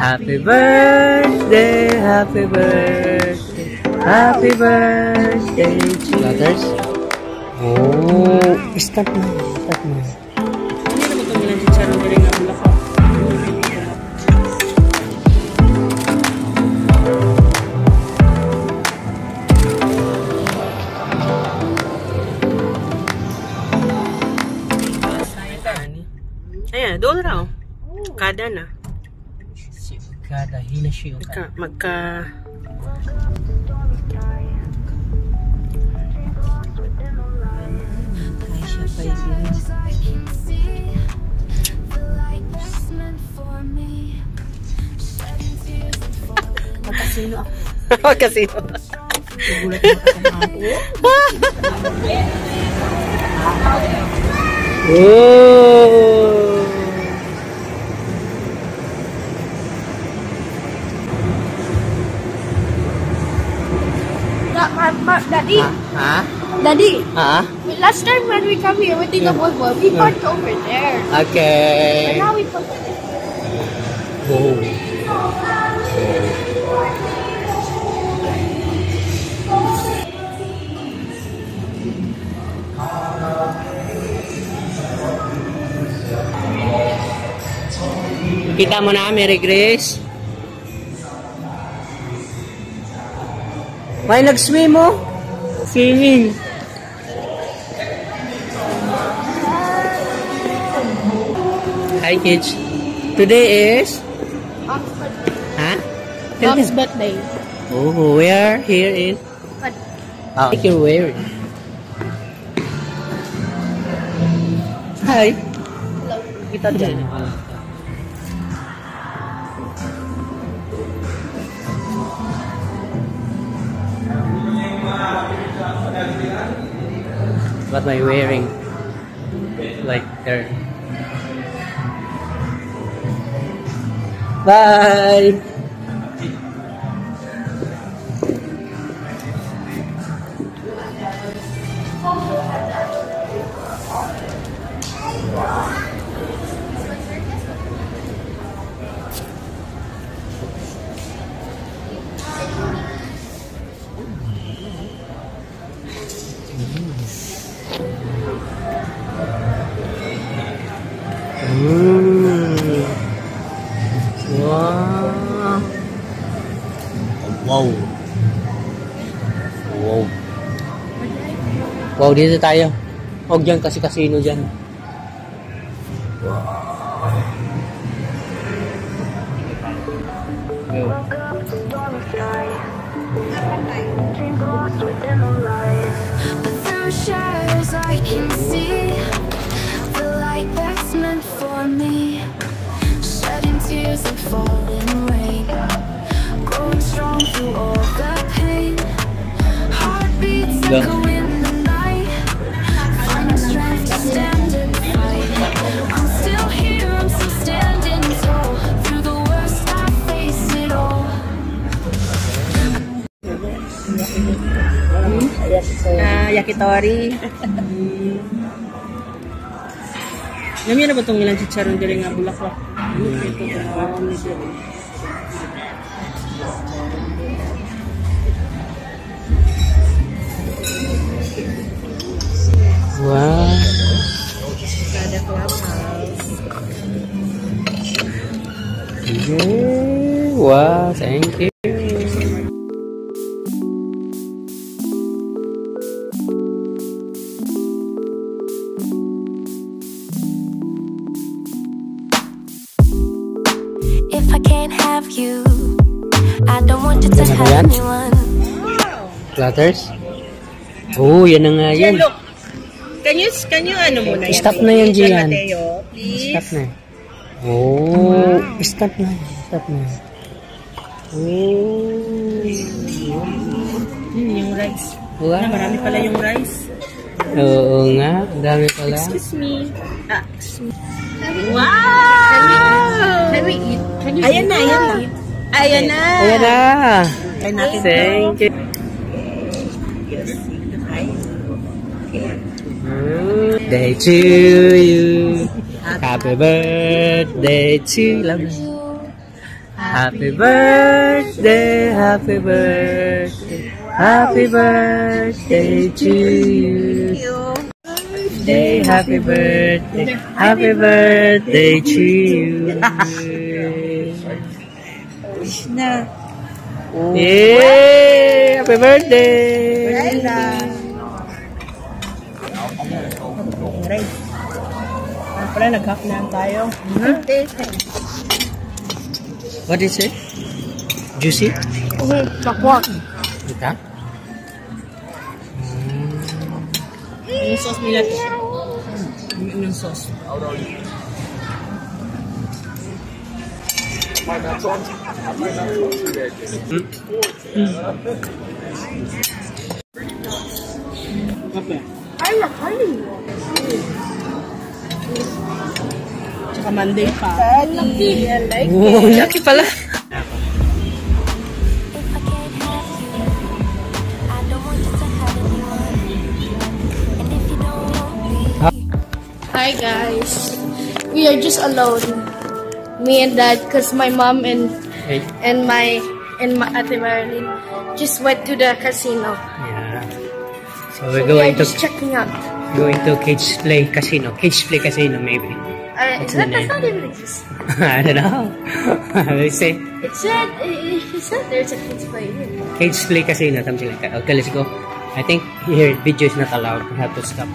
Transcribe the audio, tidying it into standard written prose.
Happy birthday, happy birthday, happy birthday to you. Others? Oh, start na, start na. Hindi naman ito nilang chicharong galing na bulak ko. Ayan, doon raw. Kada na. Kada, hinasyo ka. Magka... Ay, siya pa yun. Magkasino ako. Magkasino. Nagulat mo ako. Oh! Daddy. Huh? Daddy. Last time when we come here with the Volvo, we parked over there. Okay. But now we park there. Oh. Kita mo na, Mary Grace. May nag-swim mo? Swimming. Hi kids. Today is? Mom's birthday. Huh? Mom's birthday. Oh, we are here in? Oh, like you're wearing. Hi. Hello. Kita dyan. What am I wearing? Like her. Bye! Wow. Wow. Wow. Wow, dito tayo. Huwag dyan kasi casino dyan. And falling rain, growing strong through all the pain. Heartbeats echo in the night, finding strength to stand and fight. I'm still here, I'm still standing tall. Through the worst, I face it all. Yakitori. Alam niyo na ba itong ilang chicharon galing nga bulak ko? Wow. Kada clubhouse. Wow, thank you. If I can't have you, I don't want you to have anyone. Platters? Oh, yan na nga yan. Look, can you ano muna yan? Stop na yan, Gian. Please. Stop na. Oh, stop na. Stop na. Oh. Yung rice. Wow. Marami pala yung rice. Oo nga, dami pala. Excuse me. Excuse me. Wow! Can we eat? Ayan na, ayan na. Ayan na. Ayan na. Ayan natin. Thank you. Birthday to you. Happy birthday to you. Happy birthday, happy birthday, happy birthday to you. Happy birthday to you. Wish na. Yay! Happy birthday! Right. Pala, nag-hack na tayo. What is it? Juicy? Pakwan. Ita? Yung sauce nila to. Yung sauce. Kape. I'm a honey. Tsaka Monday pa. Lucky. I like Oh, lucky pala. Hi guys. We are just alone. Me and Dad, cause my mom and Hey. my Ate Marilyn just went to the casino. Yeah. So So we're we going are just to checking out. Cage Play Casino. Cage Play Casino, maybe. What's the That name? does not even exist. I don't know. They say It said there's a kids play here. Cage Play Casino, something like that. Okay, let's go. I think here video is not allowed. We have to stop.